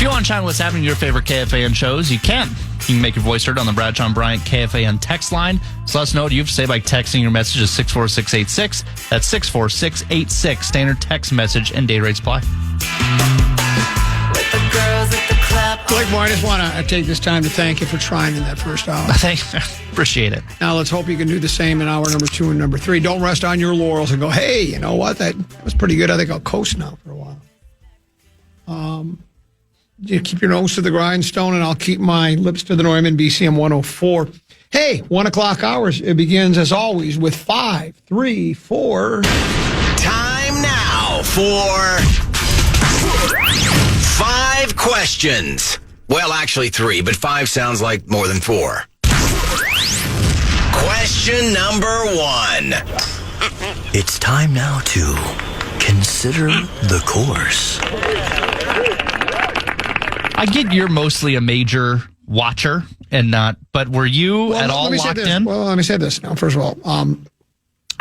you want to chime what's happening to your favorite KFAN shows, you can. You can make your voice heard on the Bradshaw and Bryant KFAN text line. So let us know what you have to say by texting your message to 64686. That's 64686. Standard text message and data rates apply. Blake Moore, I just want to take this time to thank you for trying in that first hour. Appreciate it. Now let's hope you can do the same in hour number 2 and number 3. Don't rest on your laurels and go, hey, you know what? That was pretty good. I think I'll coast now for a while. You keep your nose to the grindstone, and I'll keep my lips to the Neumann BCM 104. Hey, 1 o'clock hours. It begins, as always, with 5, 3, 4. Time now for 5 questions. Well, actually 3, but 5 sounds like more than 4. Question number 1. It's time now to consider the course. I get you're mostly a major watcher and not, but were you at all locked in? Well, let me say this now. First of all,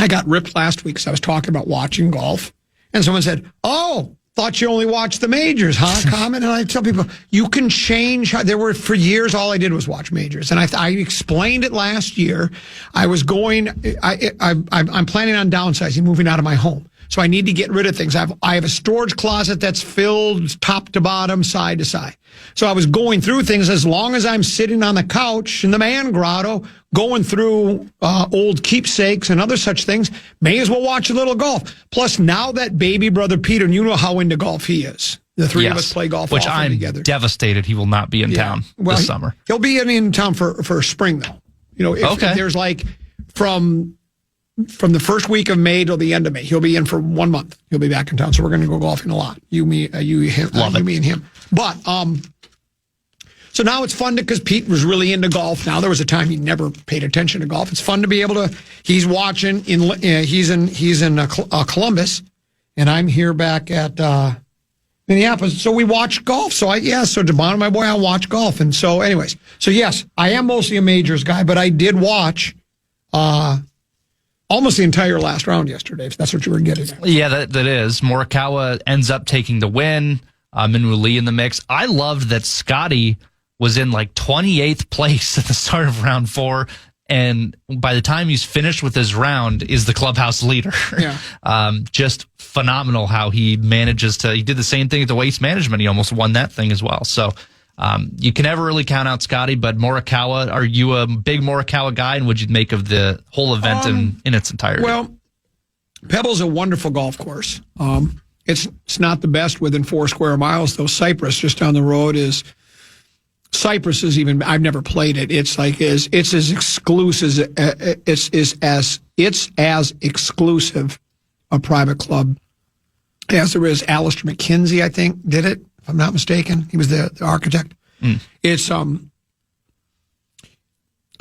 I got ripped last week because I was talking about watching golf, and someone said, "Oh, thought you only watched the majors, huh?" Comment, and I tell people you can change. For years, all I did was watch majors, and I explained it last year. I was going. I'm planning on downsizing, moving out of my home. So I need to get rid of things. I have a storage closet that's filled top to bottom, side to side. So I was going through things. As long as I'm sitting on the couch in the man grotto, going through old keepsakes and other such things, may as well watch a little golf. Plus, now that baby brother Peter, and you know how into golf he is. The three of us play golf which often I'm together. Devastated he will not be in town this summer. He'll be in town for spring, though. You know, if there's like from the first week of May till the end of May. He'll be in for 1 month. He'll be back in town, so we're going to go golfing a lot. You, me, him, me, and him. But so now it's fun because Pete was really into golf. Now there was a time he never paid attention to golf. It's fun to be able to. He's watching he's in Columbus, and I'm here back at Minneapolis. So we watch golf. So Devon, my boy, I'll watch golf. And so, anyways, yes, I am mostly a majors guy, but I did watch. Almost the entire last round yesterday, if that's what you were getting at. Yeah, that is. Morikawa ends up taking the win. Minwoo Lee in the mix. I loved that Scotty was in like 28th place at the start of round 4, and by the time he's finished with his round, is the clubhouse leader. Yeah. Just phenomenal how he manages to. He did the same thing at the Waste Management. He almost won that thing as well. So. You can never really count out Scotty, but Morikawa, are you a big Morikawa guy, and would you make of the whole event in its entirety? Well, Pebble's a wonderful golf course. It's not the best within 4 square miles, though. Cypress, just down the road, is even. I've never played it. It's as exclusive. It's as exclusive a private club as there is. Alistair McKenzie, I think, did it. If I'm not mistaken, he was the architect. It's I'll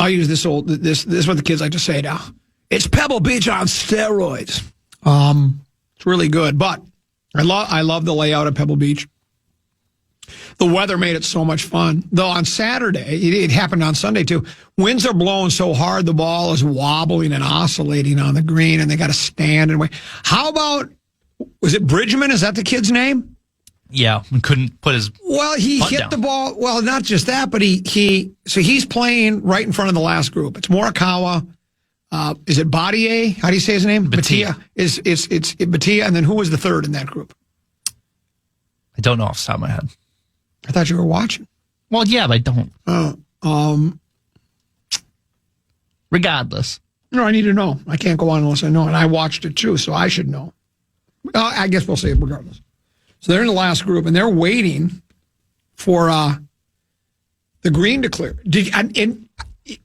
use this is what the kids like to say now. It's Pebble Beach on steroids. It's really good, but I love the layout of Pebble Beach. The weather made it so much fun. Though on Saturday, it happened on Sunday too. Winds are blowing so hard the ball is wobbling and oscillating on the green, and they got to stand and wait. How about, was it Bridgman? Is that the kid's name? Yeah, couldn't put his. Well, he hit the ball. Well, not just that, but he's playing right in front of the last group. It's Morikawa. Is it Batier? How do you say his name? Batia. It's Batia, and then who was the third in that group? I don't know off the top of my head. I thought you were watching. Well, yeah, but I don't. Regardless. No, I need to know. I can't go on unless I know, and I watched it too, so I should know. I guess we'll say it regardless. So they're in the last group, and they're waiting for the green to clear.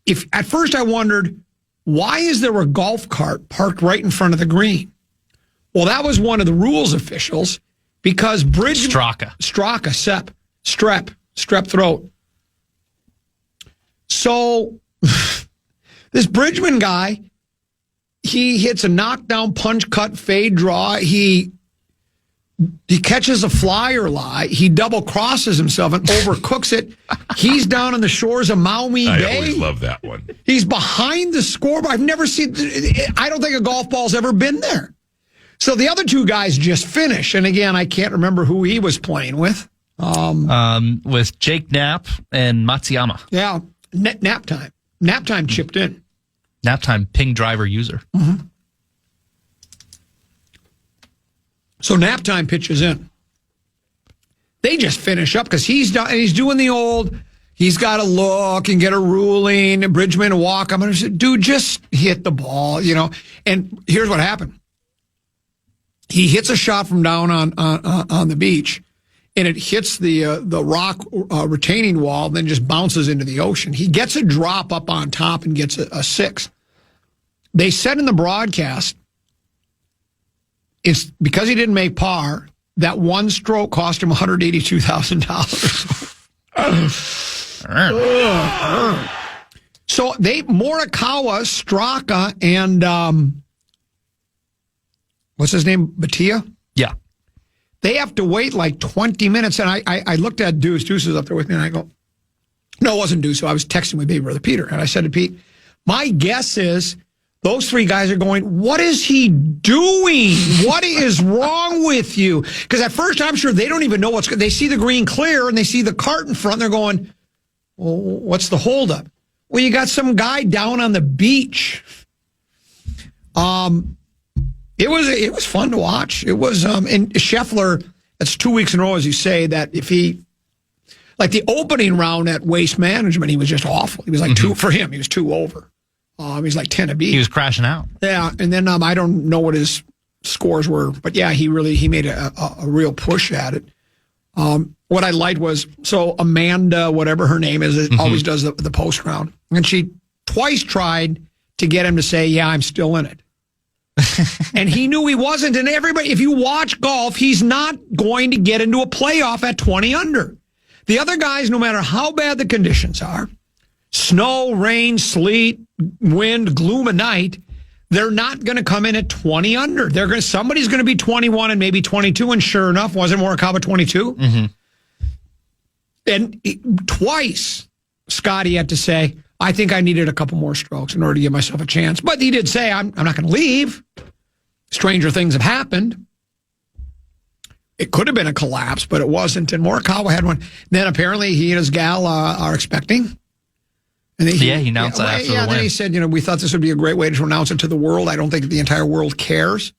If at first I wondered, why is there a golf cart parked right in front of the green? Well, that was one of the rules officials, because strep throat. So this Bridgman guy, he hits a knockdown, punch, cut, fade, draw. He catches a flyer lie. He double crosses himself and overcooks it. He's down on the shores of Maui Bay. I always love that one. He's behind the scoreboard. I've never seen. I don't think a golf ball's ever been there. So the other two guys just finish, and again, I can't remember who he was playing with. With Jake Knapp and Matsuyama. Yeah, nap time. Nap time chipped in. Nap time ping driver user. Mm-hmm. So nap time pitches in. They just finish up because he's doing the old. He's got to look and get a ruling. Bridgman a walk. I'm going to say, dude, just hit the ball, And here's what happened. He hits a shot from down on the beach, and it hits the rock retaining wall, and then just bounces into the ocean. He gets a drop up on top and gets a 6. They said in the broadcast, it's because he didn't make par, that one stroke cost him $182,000. So Morikawa, Straka, and what's his name, Batia? Yeah. They have to wait like 20 minutes. And I looked at Deuce. Deuce is up there with me, and I go, no, it wasn't Deuce. So I was texting with baby brother Peter. And I said to Pete, my guess is those 3 guys are going, what is he doing? What is wrong with you? Because at first, I'm sure they don't even know what's good. They see the green clear, and they see the cart in front, and they're going, well, what's the holdup? Well, you got some guy down on the beach. It was fun to watch. It was, and Scheffler, that's 2 weeks in a row, as you say, that if he, like the opening round at Waste Management, he was just awful. He was like 2 for him. He was 2 over. He was like 10 a beat. He was crashing out. Yeah, and then I don't know what his scores were, but yeah, he made a real push at it. What I liked was, so Amanda, whatever her name is, always does the post round, and she twice tried to get him to say, yeah, I'm still in it. And he knew he wasn't. And everybody, if you watch golf, he's not going to get into a playoff at 20 under. The other guys, no matter how bad the conditions are, snow, rain, sleet, wind, gloom at night, they're not going to come in at 20 under. Somebody's going to be 21 and maybe 22. And sure enough, wasn't Morikawa 22? Mm-hmm. And twice, Scotty had to say, I think I needed a couple more strokes in order to give myself a chance. But he did say, I'm not going to leave. Stranger things have happened. It could have been a collapse, but it wasn't. And Morikawa had one. Then apparently he and his gal are expecting. And he announced that after the win. Then he said, we thought this would be a great way to announce it to the world. I don't think the entire world cares.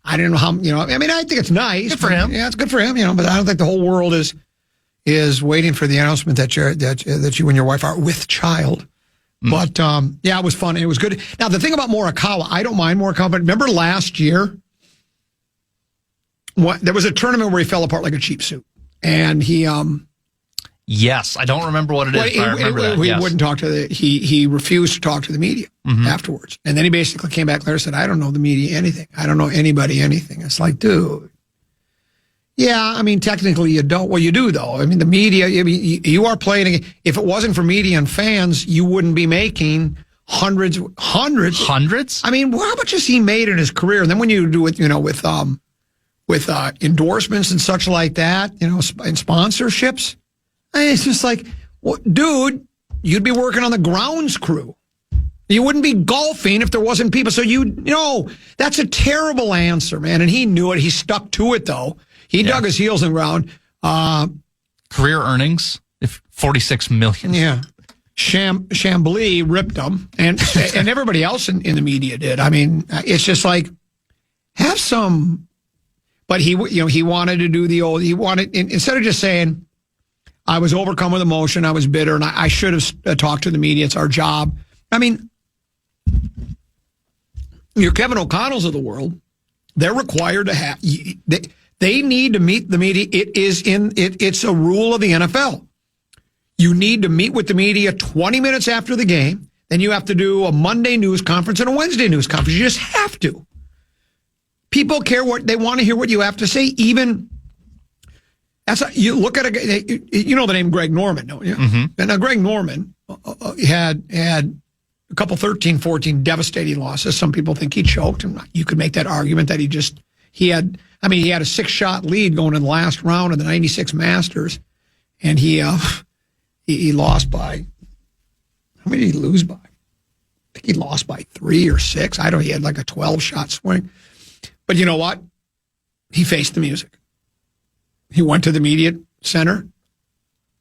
I didn't know how, I mean, I think it's nice. Good for him. Yeah, it's good for him, but I don't think the whole world is waiting for the announcement that you and your wife are with child. But, it was fun. It was good. Now, the thing about Morikawa, I don't mind Morikawa, but remember last year, there was a tournament where he fell apart like a cheap suit. And he... Yes, I don't remember what it is, but I remember that. He wouldn't talk to he refused to talk to the media afterwards. And then he basically came back later and said, I don't know the media anything. I don't know anybody anything. It's like, dude. Yeah, I mean, technically you don't. Well, you do, though. I mean, the media, you are playing. If it wasn't for media and fans, you wouldn't be making hundreds. Hundreds? I mean, how much has he made in his career? And then when you do it, with endorsements and such like that, and sponsorships, it's just like, well, dude, you'd be working on the grounds crew. You wouldn't be golfing if there wasn't people. So that's a terrible answer, man. And he knew it. He stuck to it, though. He dug his heels in the ground. Career earnings, $46 million. Yeah. Chambly ripped them, and everybody else in the media did. I mean, it's just like, have some. But he wanted to do the old. He wanted, instead of just saying, I was overcome with emotion, I was bitter, and I should have talked to the media. It's our job. I mean, your Kevin O'Connells of the world, they're required to have. They need to meet the media. It's a rule of the NFL. You need to meet with the media 20 minutes after the game. Then you have to do a Monday news conference and a Wednesday news conference. You just have to. People care what they want to hear what you have to say. Even you look at you know the name Greg Norman, don't you? Mm-hmm. And now Greg Norman had a couple 13-14 devastating losses. Some people think he choked, and you could make that argument that he had a 6-shot lead going in the last round of the 96 Masters, and he lost by, how many did he lose by? I think he lost by 3 or 6. I don't know. He had like a 12-shot swing. But you know what? He faced the music. He went to the media center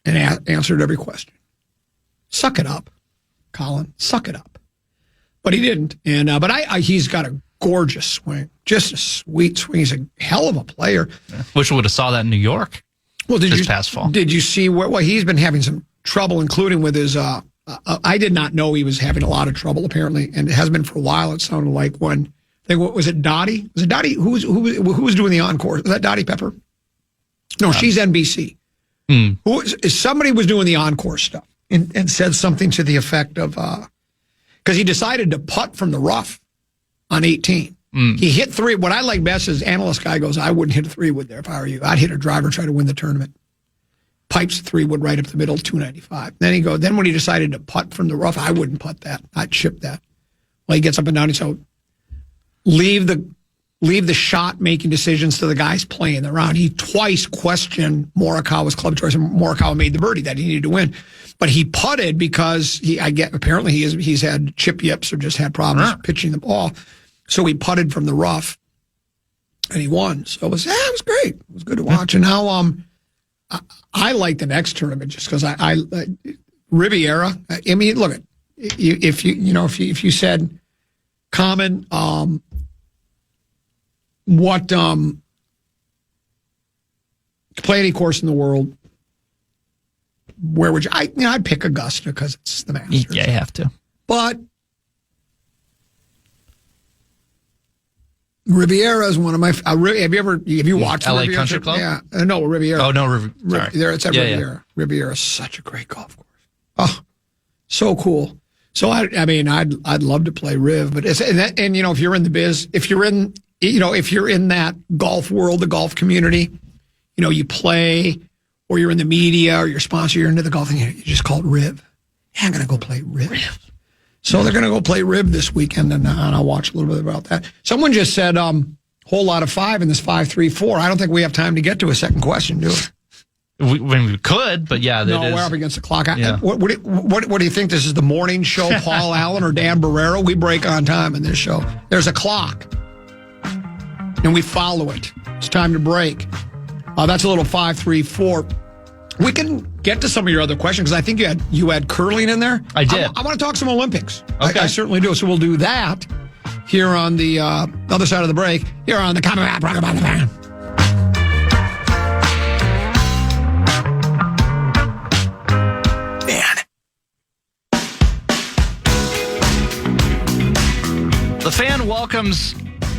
and answered every question. Suck it up, Colin. Suck it up. But he didn't. And but he's got a gorgeous swing, just a sweet swing. He's a hell of a player. Yeah. Wish we would have saw that in New York. Well, past fall. Did you see what he's been having some trouble, including with his? I did not know he was having a lot of trouble apparently, and it has been for a while. It sounded like when was it Dottie? Was it Dottie? Who was doing the encore? Was that Dottie Pepper? No, she's NBC. Somebody was doing the encore stuff and said something to the effect of because he decided to putt from the rough on 18. He hit 3. What I like best is analyst guy goes, I wouldn't hit a 3-wood there if I were you. I'd hit a driver, try to win the tournament. Pipes 3-wood right up the middle, 295. Then when he decided to putt from the rough, I wouldn't putt that. I'd chip that. Well, he gets up and down. So leave the shot making decisions to the guys playing the round. He twice questioned Morikawa's club choice, and Morikawa made the birdie that he needed to win. But he putted because apparently he's had chip yips or just had problems pitching the ball. So he putted from the rough, and he won. So it was great. It was good to watch. And now I like the next tournament just because I Riviera. I mean, look, if you said Common, what play any course in the world, where would you? I'd pick Augusta because it's the Masters. Yeah, you have to. But Riviera is one of my. Have you watched LA Riviera Country Club? Yeah, no Riviera. Oh no, sorry. It's at Riviera. Yeah. Riviera is such a great golf course. Oh, so cool. So I'd love to play Riv, but if you're in the biz, if you're in that golf world, the golf community, you play, or you're in the media, or your sponsor, you're into the golf thing, you just call it Riv. Yeah, I'm gonna go play Riv. So they're going to go play Riv this weekend, and I'll watch a little bit about that. Someone just said, whole lot of 5 in this 5-3-4. I don't think we have time to get to a second question, do we? We could, but yeah. No, we're up against the clock. Yeah. What do you think? This is the morning show, Paul Allen or Dan Barrero? We break on time in this show. There's a clock, and we follow it. It's time to break. That's a little 5-3-4. We can get to some of your other questions because I think you had curling in there. I did. I want to talk some Olympics. Okay. I certainly do. So we'll do that here on the other side of the break, here on the Common Progrum on the Fan. The Fan welcomes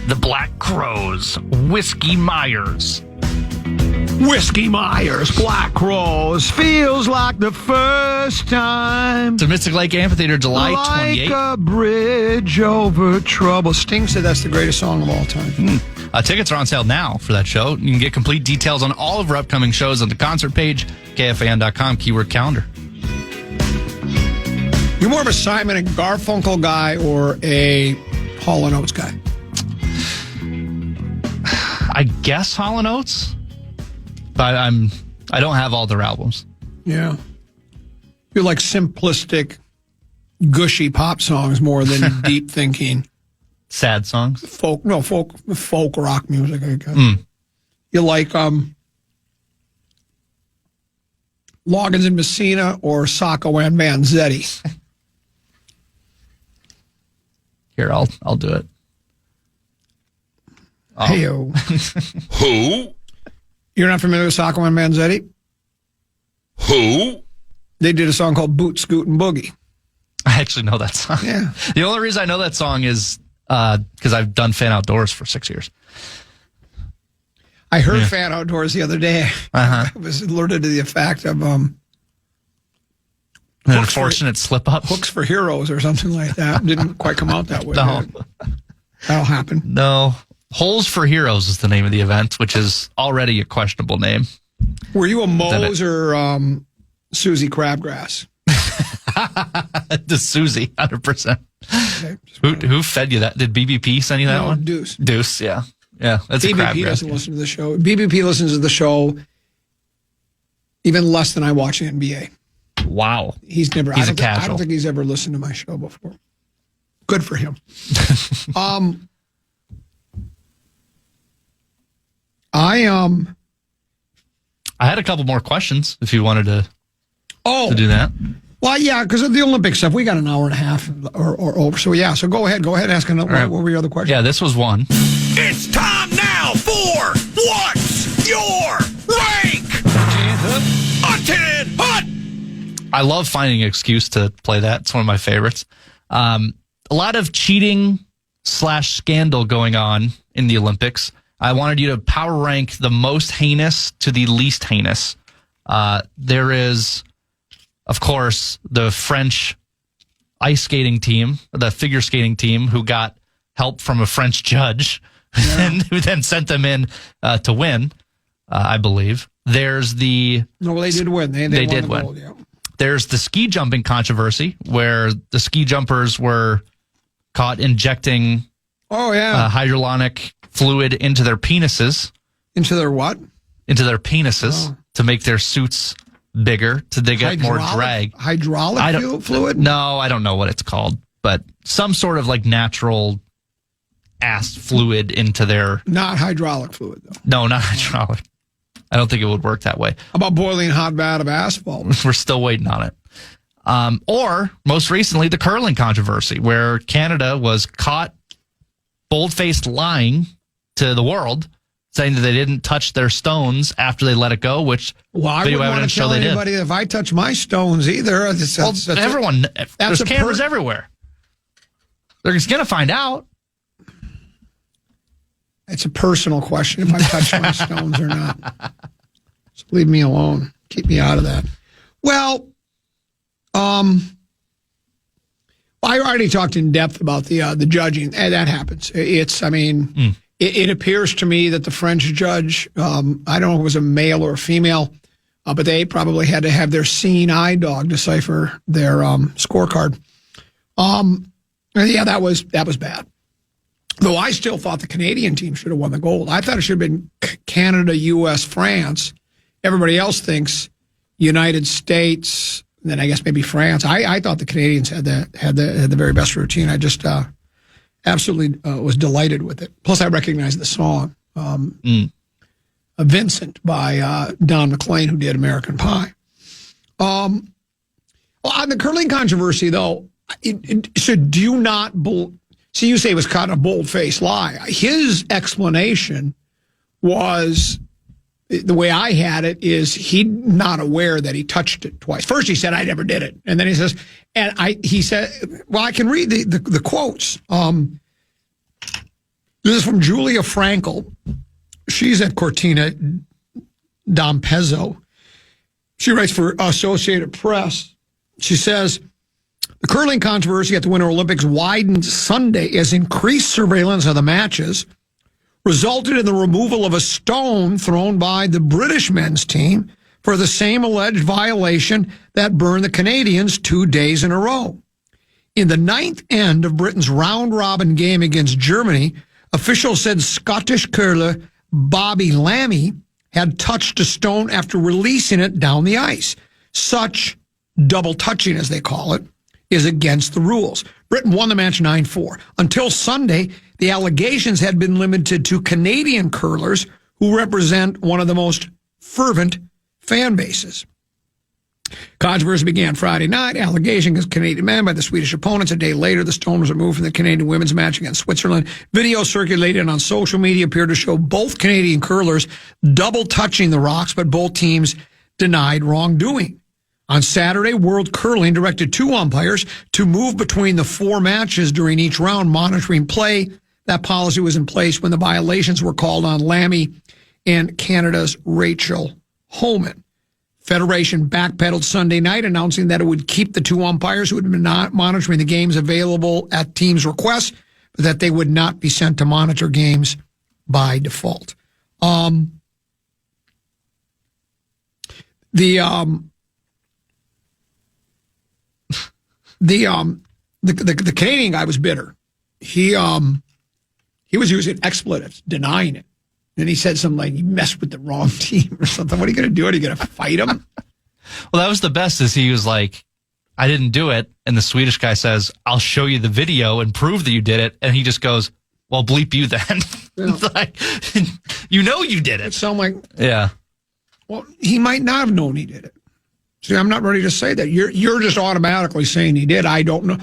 the Black Crows, Whiskey Myers. Whiskey Myers, Black Crows, feels like the first time. To Mystic Lake Amphitheater, July 28th. Like a bridge over trouble. Sting said that's the greatest song of all time. Tickets are on sale now for that show. You can get complete details on all of our upcoming shows on the concert page, KFAN.com, keyword calendar. You're more of a Simon and Garfunkel guy or a Hall & Oates guy? I guess Hall & Oates. But I don't have all their albums. Yeah. You like simplistic, gushy pop songs more than deep thinking. Sad songs? Folk rock music, I guess. You like Loggins and Messina or Sacco and Vanzetti? Here, I'll do it. Oh. Hey-o. Who? You're not familiar with Sacco and Vanzetti? Who? They did a song called Boot, Scoot, and Boogie. I actually know that song. Yeah. The only reason I know that song is because I've done Fan Outdoors for 6 years. I heard Fan Outdoors the other day. I was alerted to the fact of an unfortunate slip-up. Hooks for Heroes or something like that. Didn't quite come out that way. No. That'll happen. No. Holes for Heroes is the name of the event, which is already a questionable name. Were you a Moe's or Susie Crabgrass? The Susie, 100%. Okay, who fed you that? Did BBP send you that one? Deuce. Deuce, yeah. Yeah, that's BBP a Crabgrass. doesn't listen to the show. BBP listens to the show even less than I watch the NBA. Wow. He's a casual. I don't think he's ever listened to my show before. Good for him. I had a couple more questions if you wanted to do that. Well, yeah, because of the Olympic stuff, we got an hour and a half or over. So, yeah, so go ahead and ask another. Right. What were your other questions? Yeah, this was one. It's time now for What's Your Rank? A 10 hut. I love finding an excuse to play that. It's one of my favorites. A lot of cheating / scandal going on in the Olympics. I wanted you to power rank the most heinous to the least heinous. There is, of course, the French ice skating team, the figure skating team, who got help from a French judge and who then sent them in to win, I believe. There's the... No, well, they did win. They did win. Gold, yeah. There's the ski jumping controversy where the ski jumpers were caught injecting hydrolonic fluid into their penises. Into their what? Into their penises to make their suits bigger, so they get more drag. Hydraulic fluid? No, I don't know what it's called, but some sort of like natural ass fluid into their... Not hydraulic fluid, though. No, not hydraulic. I don't think it would work that way. How about boiling hot vat of asphalt? We're still waiting on it. Or, most recently, the curling controversy, where Canada was caught bold-faced lying to the world, saying that they didn't touch their stones after they let it go, which video evidence show they did. I wouldn't want to tell anybody if I touch my stones either. Everyone, there's cameras everywhere. They're just going to find out. It's a personal question if I touch my stones or not. Just leave me alone. Keep me out of that. Well, I already talked in depth about the judging. That happens. It appears to me that the French judge, I don't know if it was a male or a female, but they probably had to have their seeing eye dog decipher their scorecard. That was bad. Though I still thought the Canadian team should have won the gold. I thought it should have been Canada, U.S., France. Everybody else thinks United States, and then I guess maybe France. I thought the Canadians had the very best routine. I just absolutely was delighted with it. Plus, I recognized the song, Vincent by Don McLean, who did American Pie. On the curling controversy, though, so do you not see, you say it was caught in a bold-faced lie. His explanation was, the way I had it, is he not aware that he touched it twice. First he said, I never did it. And then he says, he said, well, I can read the quotes. This is from Julia Frankel. She's at Cortina d'Ampezzo. She writes for Associated Press. She says, the curling controversy at the Winter Olympics widened Sunday as increased surveillance of the matches resulted in the removal of a stone thrown by the British men's team for the same alleged violation that burned the Canadians 2 days in a row. In the ninth end of Britain's round-robin game against Germany, officials said Scottish curler Bobby Lammy had touched a stone after releasing it down the ice. Such double touching, as they call it, is against the rules. Britain won the match 9-4. Until Sunday, the allegations had been limited to Canadian curlers who represent one of the most fervent fan bases. Controversy began Friday night. Allegation against Canadian men by the Swedish opponents. A day later, the stone was removed from the Canadian women's match against Switzerland. Video circulated on social media appeared to show both Canadian curlers double touching the rocks, but both teams denied wrongdoing. On Saturday, World Curling directed 2 umpires to move between the 4 matches during each round, monitoring play. That policy was in place when the violations were called on Lammy and Canada's Rachel Homan. Federation backpedaled Sunday night, announcing that it would keep the 2 umpires who had been monitoring the games available at teams' request, but that they would not be sent to monitor games by default. The Canadian guy was bitter. He was using expletives, denying it. And he said something like, you messed with the wrong team or something. What are you going to do? Are you going to fight him? Well, that was the best, is he was like, I didn't do it. And the Swedish guy says, I'll show you the video and prove that you did it. And he just goes, well, bleep you then. Yeah. It's like, you know you did it. It sounded like... Yeah. Well, he might not have known he did it. See, I'm not ready to say that. You're just automatically saying he did. I don't know.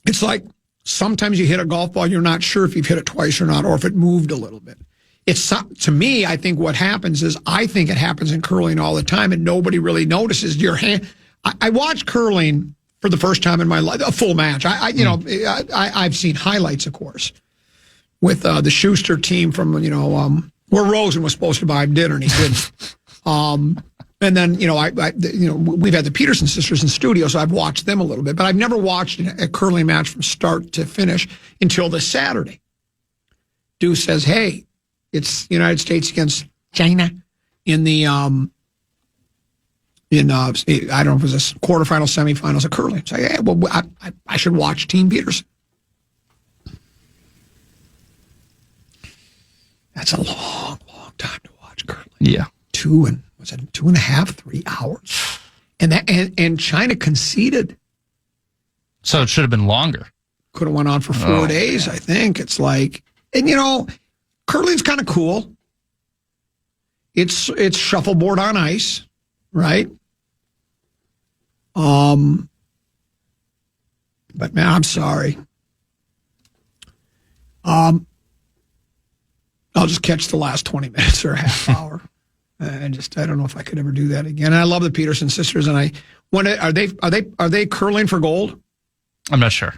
It's like sometimes you hit a golf ball, you're not sure if you've hit it twice or not, or if it moved a little bit. To me, I think what happens is I think it happens in curling all the time, and nobody really notices your hand. I watched curling for the first time in my life, a full match. I've seen highlights, of course, with the Schuster team from where Rosen was supposed to buy him dinner and he didn't. And then we've had the Peterson sisters in studio, so I've watched them a little bit, but I've never watched a curling match from start to finish until this Saturday. Deuce says, "Hey, it's the United States against China in the I don't know if it was a quarterfinal, semifinals of curling." So yeah, well, I should watch Team Peterson. That's a long, long time to watch curling. Yeah, 2.5, 3 hours, and China conceded. So it should have been longer. Could have went on for 4 days. I think it's like, and curling's kind of cool. It's shuffleboard on ice, right? But man, I'm sorry. I'll just catch the last 20 minutes or a half hour. I don't know if I could ever do that again. And I love the Peterson sisters, and are they curling for gold? I'm not sure.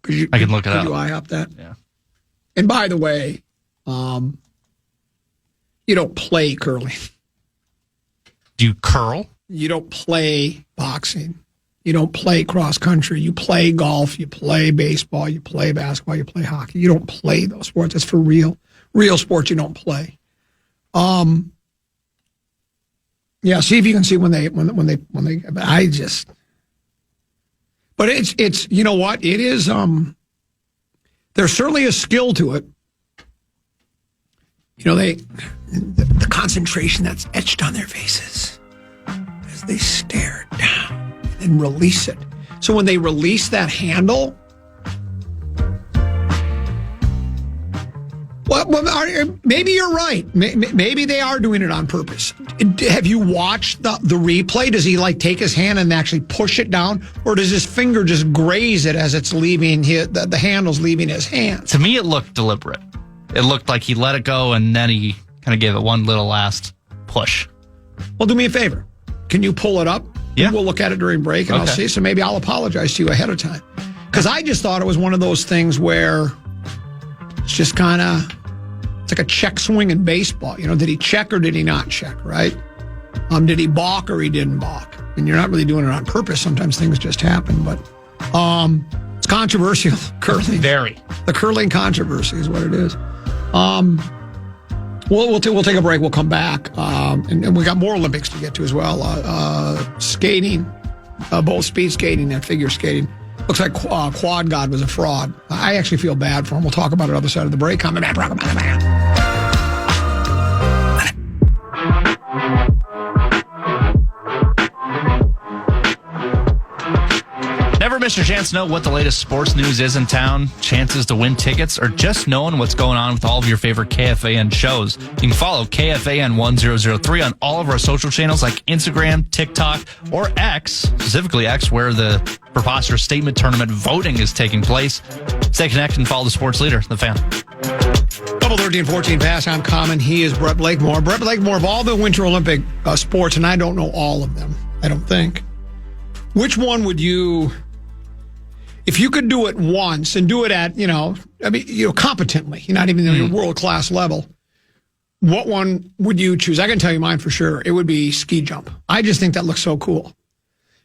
I can look it up. Could you IHOP that? Yeah. And by the way, you don't play curling. Do you curl? You don't play boxing. You don't play cross country. You play golf. You play baseball. You play basketball. You play hockey. You don't play those sports. It's for real sports. You don't play. Yeah. See if you can see when they. But it's you know what it is. There's certainly a skill to it. The concentration that's etched on their faces as they stare down and release it. So when they release that handle, well, maybe you're right. Maybe they are doing it on purpose. Have you watched the replay? Does he take his hand and actually push it down, or does his finger just graze it as it's leaving the handle's leaving his hand? To me, it looked deliberate. It looked like he let it go and then he kind of gave it one little last push. Well, do me a favor. Can you pull it up? Yeah. We'll look at it during break and I'll see. So maybe I'll apologize to you ahead of time. Because I just thought it was one of those things where it's just it's like a check swing in baseball. Did he check or did he not check, right? Did he balk or he didn't balk? And you're not really doing it on purpose. Sometimes things just happen, but it's controversial, curling. Very. The curling controversy is what it is. We'll take a break. We'll come back. And we got more Olympics to get to as well. Skating, both speed skating and figure skating. Looks like Quad God was a fraud. I actually feel bad for him. We'll talk about it on the other side of the break. Coming back, Progrum on the Man. Never miss your chance to know what the latest sports news is in town, chances to win tickets, or just knowing what's going on with all of your favorite KFAN shows. You can follow KFAN 1003 on all of our social channels like Instagram, TikTok, or X, specifically X, where the preposterous statement tournament voting is taking place. Stay connected and follow the sports leader, The Fan. Double 13-14 pass. I'm Common. He is Brett Blakemore. Brett Blakemore of all the Winter Olympic sports, and I don't know all of them, I don't think. Which one would you... If you could do it once and do it at, competently, not even at a world-class level, what one would you choose? I can tell you mine for sure. It would be ski jump. I just think that looks so cool.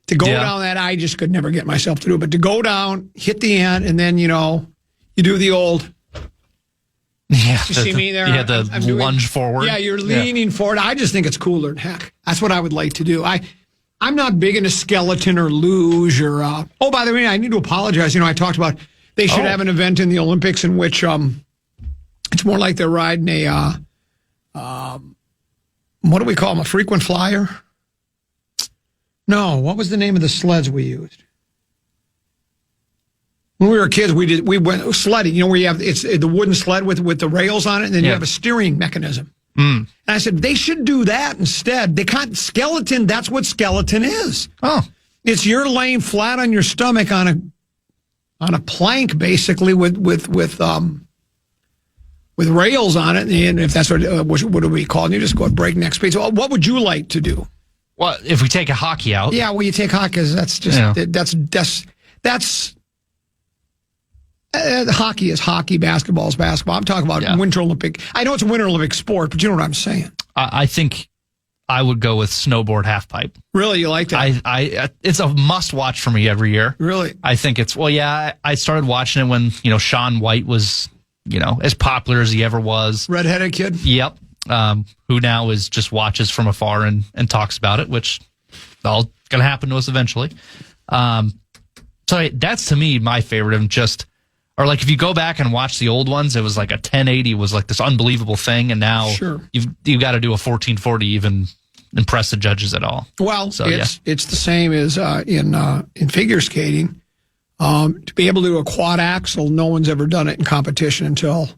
To go down that, I just could never get myself to do it. But to go down, hit the end, and then, you do the old... Yeah, you see me there? Yeah, the lunge forward. Yeah, you're leaning forward. I just think it's cooler than heck. That's what I would like to do. I'm not big into skeleton or luge or... oh, by the way, I need to apologize. I talked about they should have an event in the Olympics in which it's more like they're riding a... what do we call them? A frequent flyer? No, what was the name of the sleds we used? When we were kids, we went sledding. Where you have it's the wooden sled with the rails on it, and then you have a steering mechanism. And I said, they should do that instead. They can't, skeleton, that's what skeleton is. Oh. It's you're laying flat on your stomach on a plank, basically, with rails on it. And if that's what do we call it? You just go at breakneck speed. So what would you like to do? Well, if we take a hockey out. Yeah, well, you take hockey, that's just, hockey is hockey, basketball is basketball. I'm talking about Winter Olympic. I know it's a Winter Olympic sport, but you know what I'm saying. I think I would go with snowboard halfpipe. Really? You like that? It's a must watch for me every year. Really? I think it's, I started watching it when, Shaun White was, as popular as he ever was. Redheaded kid? Yep. Who now is just watches from afar and talks about it, which all going to happen to us eventually. So that's to me my favorite of just, or like if you go back and watch the old ones, it was like a 1080 was like this unbelievable thing, and now you've got to do a 1440 even impress the judges at all. Well, so, it's the same as in figure skating. To be able to do a quad axel, no one's ever done it in competition until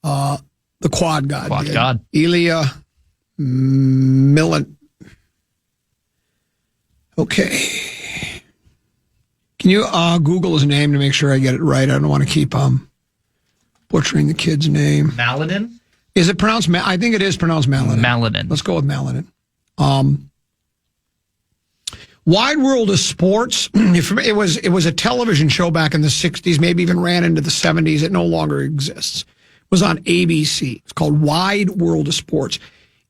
the quad god. Quad god. Ilya Milin. Okay. Can you Google his name to make sure I get it right? I don't want to keep butchering the kid's name. Maladin? Is it pronounced? I think it is pronounced Maladin. Maladin. Let's go with Maladin. Wide World of Sports. It was a television show back in the 60s, maybe even ran into the 70s. It no longer exists. It was on ABC. It's called Wide World of Sports.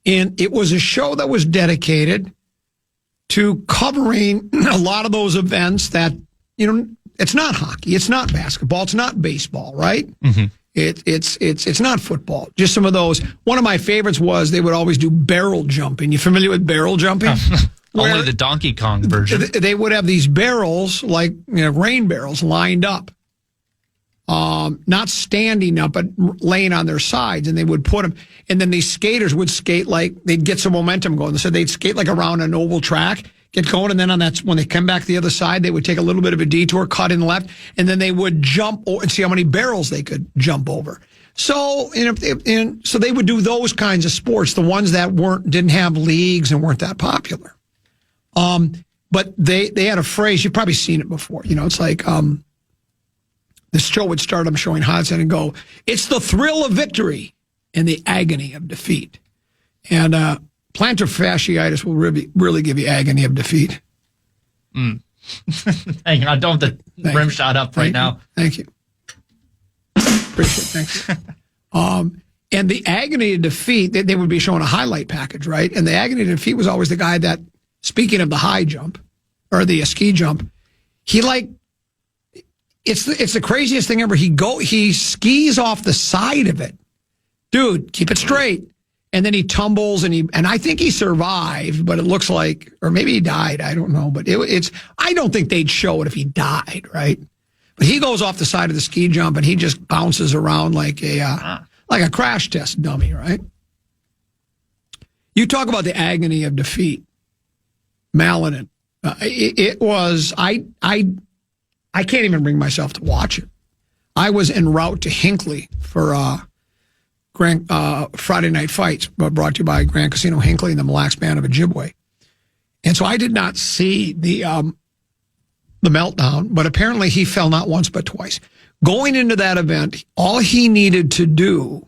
And it was a show that was dedicated to covering a lot of those events that, it's not hockey, it's not basketball, it's not baseball, right? Mm-hmm. It's not football. Just some of those. One of my favorites was they would always do barrel jumping. You familiar with barrel jumping? Only the Donkey Kong version. They would have these barrels, like rain barrels, lined up. Not standing up, but laying on their sides, and they would put them. And then these skaters would skate they'd get some momentum going. So they'd skate around an oval track, get going, and then when they come back to the other side, they would take a little bit of a detour, cut in left, and then they would jump and see how many barrels they could jump over. So, so they would do those kinds of sports, the ones that didn't have leagues and weren't that popular. But they had a phrase, you've probably seen it before. It's like this show would start them showing highlights and go, it's the thrill of victory and the agony of defeat. And plantar fasciitis will really give you agony of defeat. Hang on, I don't have the rim shot up right now. Thank you. Appreciate it. Thank you. And the agony of defeat, they would be showing a highlight package, right? And the agony of defeat was always the guy that, speaking of the high jump or the ski jump, it's the craziest thing ever. He skis off the side of it. Dude, keep it straight. And then he tumbles and I think he survived, but it looks like, or maybe he died. I don't know, but I don't think they'd show it if he died, right? But he goes off the side of the ski jump and he just bounces around like a crash test dummy, right? You talk about the agony of defeat. Maladin. It was, I can't even bring myself to watch it. I was en route to Hinckley for Friday Night Fights, brought to you by Grand Casino Hinckley and the Mille Lacs Band of Ojibwe. And so I did not see the meltdown, but apparently he fell not once but twice. Going into that event, all he needed to do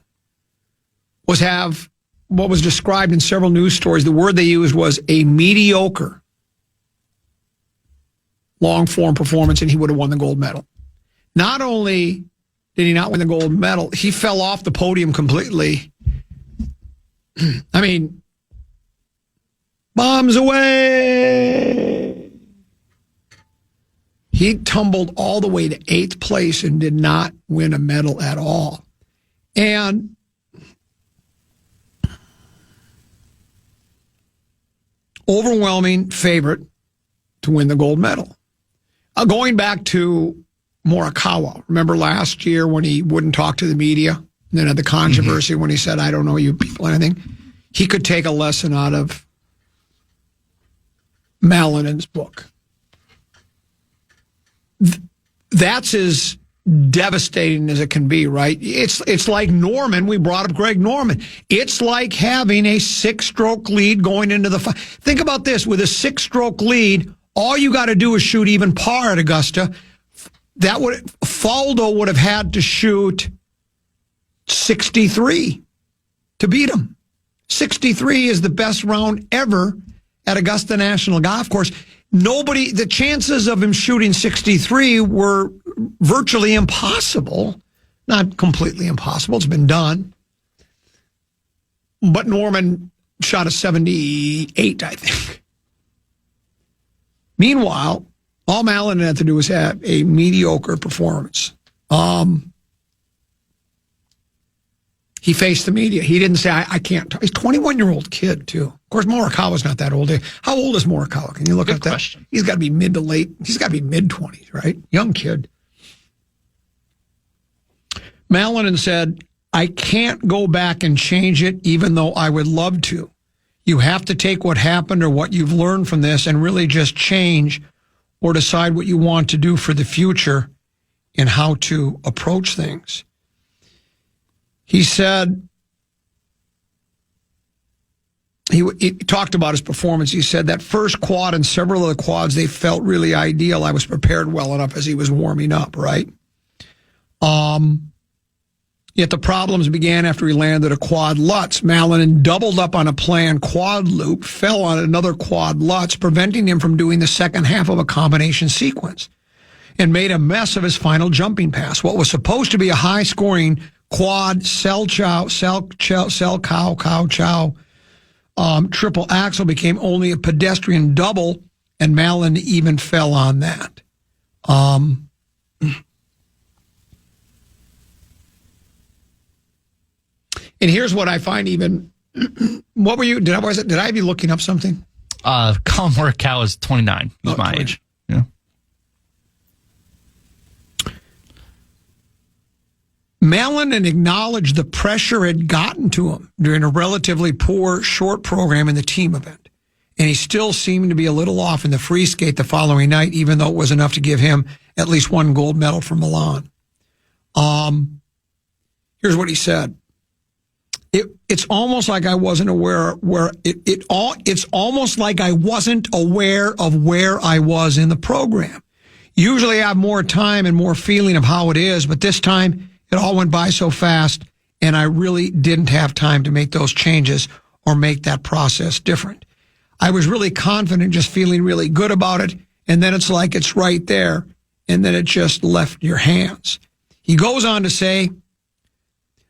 was have what was described in several news stories. The word they used was a mediocre long-form performance, and he would have won the gold medal. Not only did he not win the gold medal, he fell off the podium completely. I mean, bombs away. He tumbled all the way to 8th place and did not win a medal at all. And overwhelming favorite to win the gold medal. Going back to Morikawa, remember last year when he wouldn't talk to the media and then had the controversy when he said, I don't know you people, anything? He could take a lesson out of Maladin's book. That's his devastating as it can be, right? It's like Norman. We brought up Greg Norman. It's like having a 6-stroke lead going into the Think about this. With a 6-stroke lead, all you got to do is shoot even par at Augusta. Faldo would have had to shoot 63 to beat him. 63 is the best round ever at Augusta National Golf Course. The chances of him shooting 63 were virtually impossible. Not completely impossible. It's been done. But Norman shot a 78, I think. Meanwhile, all Malin had to do was have a mediocre performance. He faced the media. He didn't say, I can't. He's a 21-year-old kid, too. Of course, Morikawa's not that old. How old is Morikawa? Can you look at that? Question. He's got to be mid to late. He's got to be mid-20s, right? Young kid. Malin said, I can't go back and change it, even though I would love to. You have to take what happened or what you've learned from this and really just change or decide what you want to do for the future and how to approach things. He said, he talked about his performance. He said that first quad and several of the quads, they felt really ideal. I was prepared well enough as he was warming up, right? Yet the problems began after he landed a quad Lutz. Malin doubled up on a planned quad loop, fell on another quad Lutz, preventing him from doing the second half of a combination sequence, and made a mess of his final jumping pass. What was supposed to be a high-scoring quad, sell cow, triple axel became only a pedestrian double, and Malin even fell on that. And here's what I find even. What were you? Did I be looking up something? Colin Morikawa is 29. He's my 20. age. Yeah. Malin acknowledged the pressure had gotten to him during a relatively poor short program in the team event. And he still seemed to be a little off in the free skate the following night, even though it was enough to give him at least one gold medal from Milan. Here's what he said. It's almost like I wasn't aware it's almost like I wasn't aware of where I was in the program. Usually I have more time and more feeling of how it is, but this time it all went by so fast, and I really didn't have time to make those changes or make that process different. I was really confident, just feeling really good about it, and then it's like it's right there, and then it just left your hands. He goes on to say,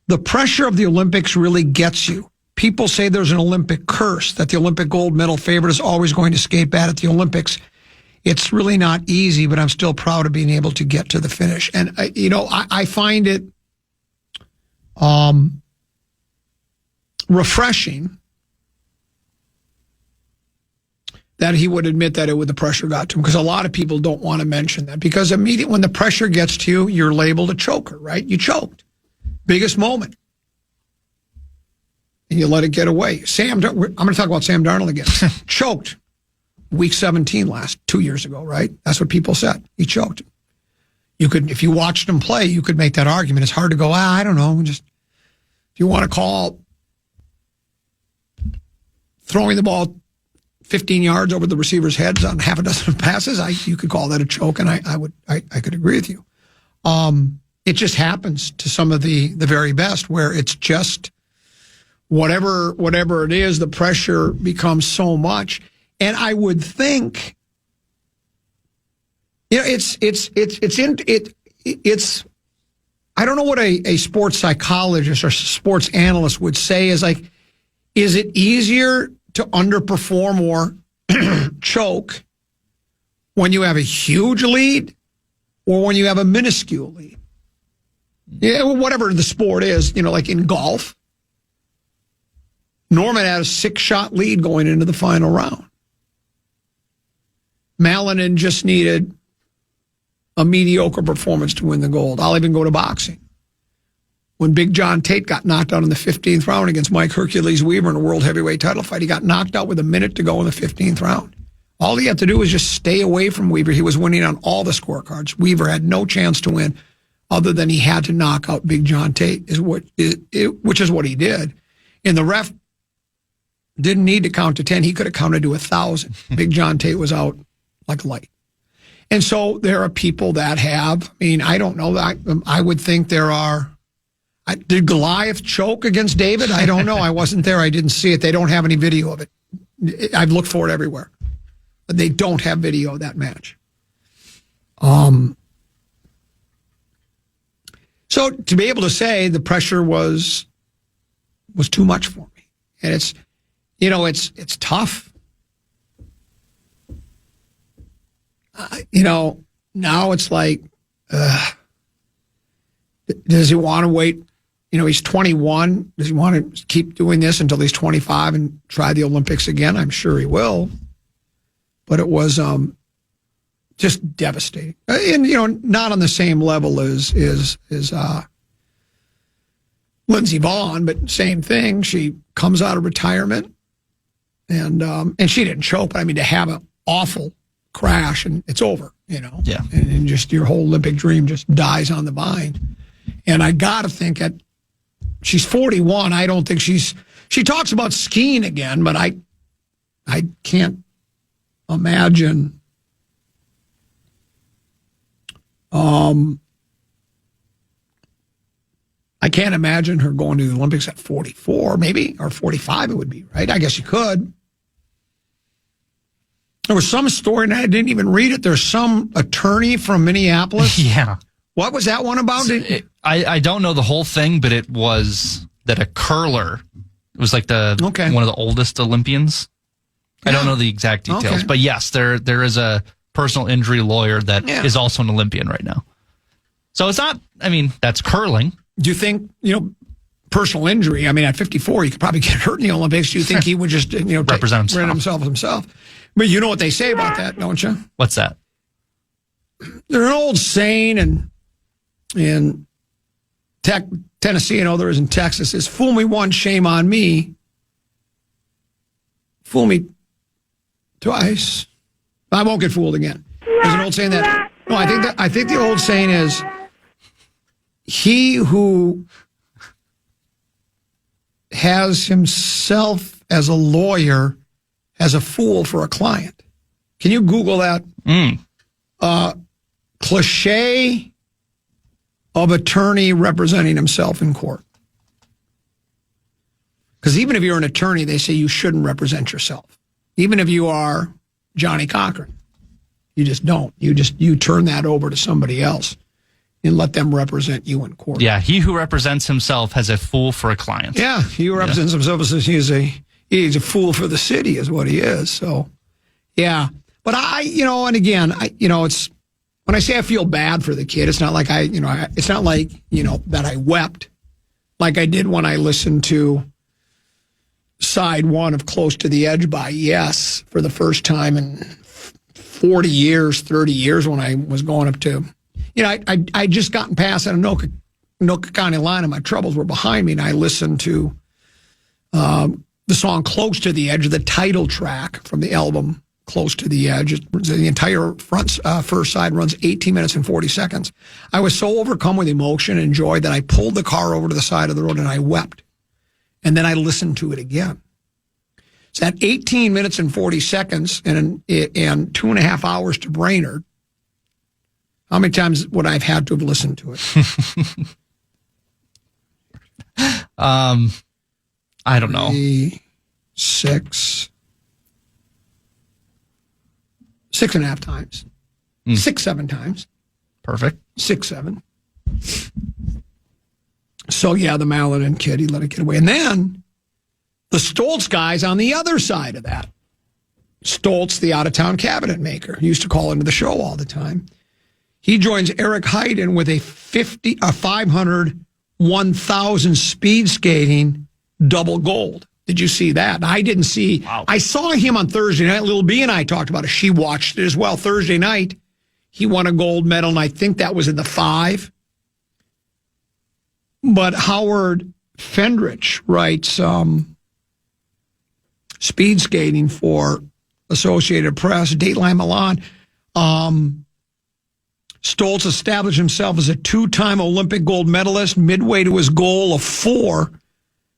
the pressure of the Olympics really gets you. People say there's an Olympic curse, that the Olympic gold medal favorite is always going to skate bad at the Olympics. It's really not easy, but I'm still proud of being able to get to the finish. And, I find it refreshing that he would admit that the pressure got to him, because a lot of people don't want to mention that, because immediately when the pressure gets to you, you're labeled a choker, right? You choked. Biggest moment. And you let it get away. I'm going to talk about Sam Darnold again. Choked. Week 17 2 years ago, right? That's what people said. He choked. You could, if you watched him play, you could make that argument. It's hard to go, I don't know. Just, if you want to call throwing the ball 15 yards over the receiver's heads on half a dozen passes, you could call that a choke, and I could agree with you. It just happens to some of the very best, where it's just whatever it is, the pressure becomes so much. And I would think, it's I don't know what a sports psychologist or sports analyst would say is like, is it easier to underperform or choke when you have a huge lead or when you have a minuscule lead? Yeah, whatever the sport is, like in golf, Norman had a 6-shot lead going into the final round. Malin just needed a mediocre performance to win the gold. I'll even go to boxing. When Big John Tate got knocked out in the 15th round against Mike Hercules Weaver in a world heavyweight title fight, he got knocked out with a minute to go in the 15th round. All he had to do was just stay away from Weaver. He was winning on all the scorecards. Weaver had no chance to win. other than he had to knock out Big John Tate, which is what he did. And the ref didn't need to count to 10. He could have counted to 1,000. Big John Tate was out like a light. And so there are people that have, I don't know. I would think there are. Did Goliath choke against David? I don't know. I wasn't there. I didn't see it. They don't have any video of it. I've looked for it everywhere. But they don't have video of that match. So to be able to say the pressure was too much for me. And it's tough. Now it's like, does he want to wait? He's 21. Does he want to keep doing this until he's 25 and try the Olympics again? I'm sure he will. But it was just devastating. And, not on the same level as Lindsey Vonn, but same thing. She comes out of retirement and she didn't choke, but to have an awful crash and it's over, Yeah. And just your whole Olympic dream just dies on the vine. And I got to think she's 41. I don't think she talks about skiing again, but I can't imagine. I can't imagine her going to the Olympics at 44, maybe, or 45 it would be, right? I guess you could. There was some story, and I didn't even read it. There's some attorney from Minneapolis. Yeah. What was that one about? I don't know the whole thing, but it was that a curler, it was like one of the oldest Olympians. Yeah. I don't know the exact details, but yes, there is a personal injury lawyer that is also an Olympian right now. So it's not, that's curling. Do you think, personal injury, at 54, he could probably get hurt in the Olympics. Do you think he would just, represent himself? But you know what they say about that, don't you? What's that? There's an old saying in Tennessee and others in Texas is, fool me once, shame on me. Fool me twice, I won't get fooled again. There's an old saying that. No, I think the old saying is, he who has himself as a lawyer as a fool for a client. Can you Google that? Cliche of attorney representing himself in court. Because even if you're an attorney, they say you shouldn't represent yourself. Even if you are Johnny Cochran, you just don't. You turn that over to somebody else and let them represent you in court. Yeah, he who represents himself has a fool for a client. Yeah, he who represents himself as he's a fool for the city is what he is. So, yeah. But and again, it's when I say I feel bad for the kid, it's not like it's not like, that I wept like I did when I listened to side one of Close to the Edge by Yes for the first time in 40 years, 30 years when I was going up to, I just gotten past that Anoka County line and my troubles were behind me. And I listened to the song Close to the Edge, the title track from the album Close to the Edge. The entire first side runs 18 minutes and 40 seconds. I was so overcome with emotion and joy that I pulled the car over to the side of the road and I wept. And then I listened to it again. It's at 18 minutes and 40 seconds and 2.5 hours to Brainerd. How many times would I have had to have listened to it? I don't know. 6.5 times. 6-7 times. Perfect. 6-7. So, yeah, the Maladin kid, he let it get away. And then the Stoltz guy's on the other side of that. Stoltz, the out-of-town cabinet maker, used to call into the show all the time. He joins Eric Heiden with a 500, 1,000 speed skating double gold. Did you see that? I didn't see. Wow. I saw him on Thursday night. Little B and I talked about it. She watched it as well. Thursday night, he won a gold medal, and I think that was in the 5. But Howard Fendrich writes speed skating for Associated Press, Dateline Milan. Stoltz established himself as a 2-time Olympic gold medalist midway to his goal of 4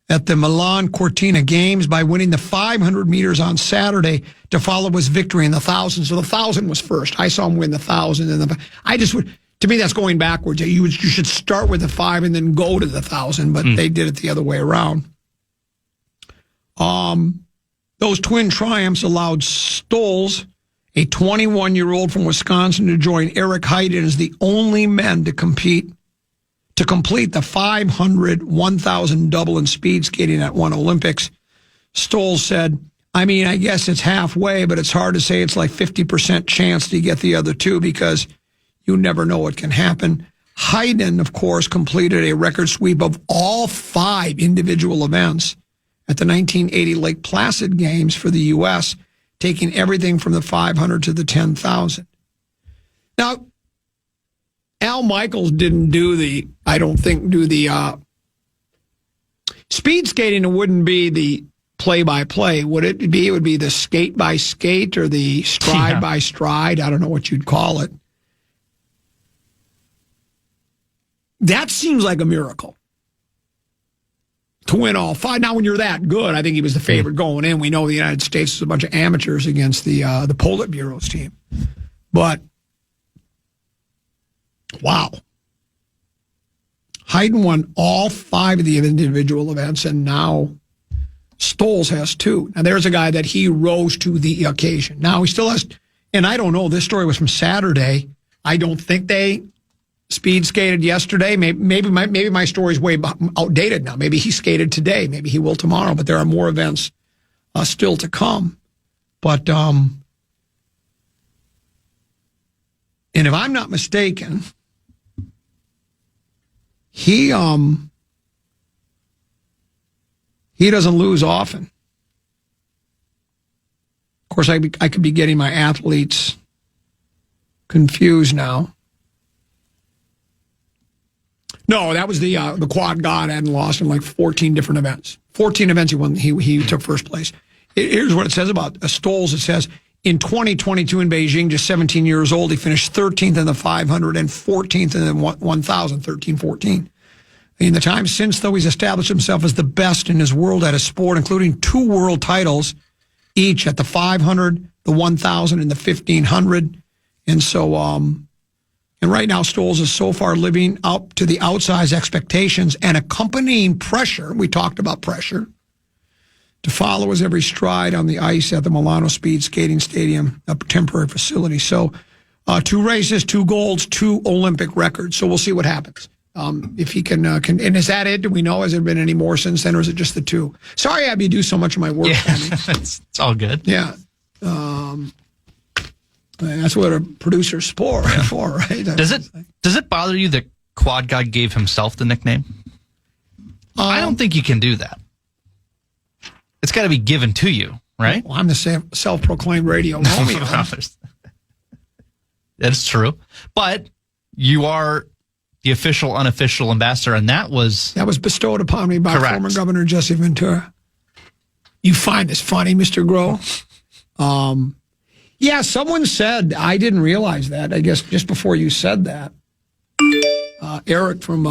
at the Milan Cortina Games by winning the 500 meters on Saturday to follow his victory in the 1,000. So the 1,000 was first. I saw him win the 1,000. And I just would, to me, that's going backwards. You should start with the 5 and then go to the 1,000, but they did it the other way around. Those twin triumphs allowed Stoltz, a 21-year-old from Wisconsin, to join Eric Heiden as the only men to complete the 500, 1,000 double in speed skating at one Olympics. Stoltz said, I mean, I guess it's halfway, but it's hard to say it's like 50% chance to get the other two because you never know what can happen. Heiden, of course, completed a record sweep of all 5 individual events at the 1980 Lake Placid Games for the U.S., taking everything from the 500 to the 10,000. Now, Al Michaels didn't do the speed skating. It wouldn't be the play-by-play. Would it be? It would be the skate-by-skate or the stride-by-stride. I don't know what you'd call it. That seems like a miracle to win all 5. Now, when you're that good, I think he was the favorite going in. We know the United States is a bunch of amateurs against the Politburo's team. But, wow. Heiden won all 5 of the individual events, and now Stoltz has 2. Now, there's a guy that he rose to the occasion. Now, he still has, and I don't know, this story was from Saturday. I don't think they speed skated yesterday. Maybe my story's way outdated now. Maybe he skated today. Maybe he will tomorrow. But there are more events still to come. But and if I'm not mistaken, he doesn't lose often. Of course, I could be getting my athletes confused now. No, that was the quad god hadn't lost in like 14 different events. 14 events he won. He took first place. Here's what it says about Stoltz. It says, in 2022 in Beijing, just 17 years old, he finished 13th in the 500 and 14th in the 1,000, 13-14. In the time since, though, he's established himself as the best in his world at his sport, including 2 world titles each at the 500, the 1,000, and the 1,500. And so, and right now, Stoltz is so far living up to the outsized expectations and accompanying pressure. We talked about pressure to follow his every stride on the ice at the Milano Speed Skating Stadium, a temporary facility. So 2 races, 2 golds, 2 Olympic records. So we'll see what happens. If he can, and is that it? Do we know? Has there been any more since then, or is it just the 2? Sorry, Abby, you do so much of my work for me. it's all good. Yeah. That's what a producer's for, right? Does it bother you that Quad God gave himself the nickname? I don't think you can do that. It's got to be given to you, right? Well, I'm the self-proclaimed radio Romeo. That's true. But you are the official, unofficial ambassador, and that was bestowed upon me by former Governor Jesse Ventura. You find this funny, Mr. Groh? Yeah, someone said, I didn't realize that, I guess just before you said that, Eric from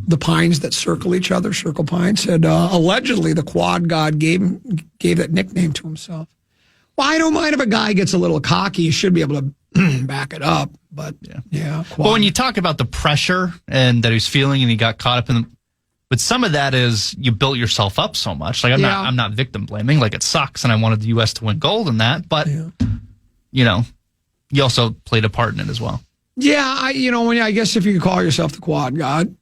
the Pines that circle each other, Circle Pines, said allegedly the quad god gave that nickname to himself. Well, I don't mind if a guy gets a little cocky. You should be able to back it up. But, yeah. Well, when you talk about the pressure and that he's feeling and he got caught up in but some of that is you built yourself up so much. Like I'm not victim blaming. Like it sucks, and I wanted the U.S. to win gold in that. But you know, you also played a part in it as well. Yeah, I guess if you could call yourself the quad god.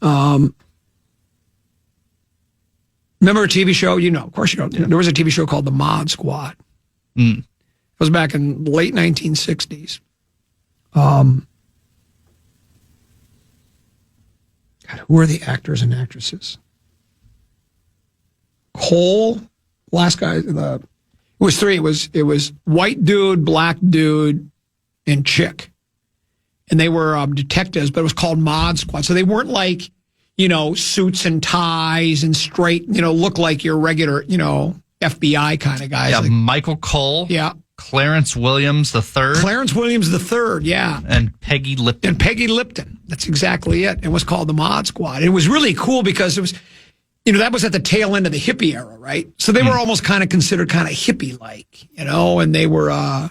Remember a TV show? Of course you don't. Yeah. There was a TV show called The Mod Squad. It was back in the late 1960s. God, who are the actors and actresses? Cole, last guy. It was 3. It was white dude, black dude, and chick, and they were detectives. But it was called Mod Squad. So they weren't like suits and ties and straight. Look like your regular FBI kind of guys. Yeah, like Michael Cole. Yeah. Clarence Williams III. Clarence Williams III, yeah. And Peggy Lipton. That's exactly it. It was called the Mod Squad. It was really cool because it was, that was at the tail end of the hippie era, right? So they were almost kind of considered kind of hippie-like, and they were, how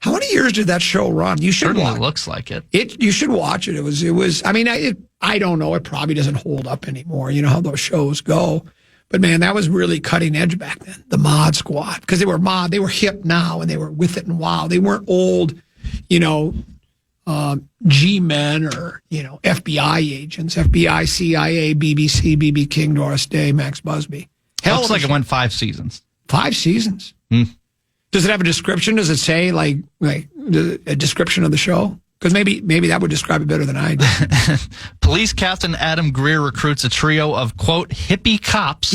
many years did that show run? You should Certainly watch looks like it. You should watch it. It was, I don't know. It probably doesn't hold up anymore. You know how those shows go. But man, that was really cutting edge back then. The Mod Squad, because they were hip now, and they were with it and wow. They weren't old, G-men or FBI agents, FBI, CIA, BBC, BB King, Doris Day, Max Busby. Looks like it went 5 seasons. 5 seasons. Does it have a description? Does it say like a description of the show? Because maybe that would describe it better than I do. Police Captain Adam Greer recruits a trio of, quote, hippie cops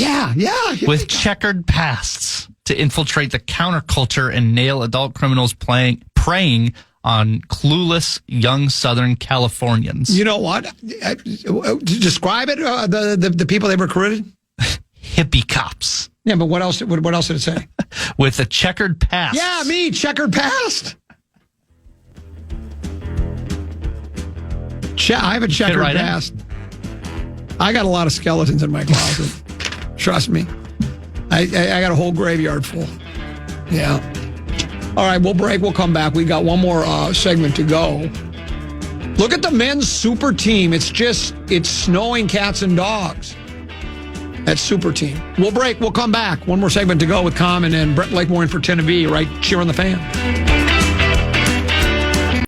with checkered pasts to infiltrate the counterculture and nail adult criminals preying on clueless young Southern Californians. You know what? Describe it, the people they recruited? Hippie cops. Yeah, but what else did it say? With a checkered past. Yeah, me, checkered past. I have a checkered past. I got a lot of skeletons in my closet. Trust me. I got a whole graveyard full. Yeah. All right, we'll break. We'll come back. We got one more segment to go. Look at the men's super team. It's snowing cats and dogs. That's super team. We'll break. We'll come back. One more segment to go with Common and Brett Lakemore in for 10 of E, right? Cheer on the Fan.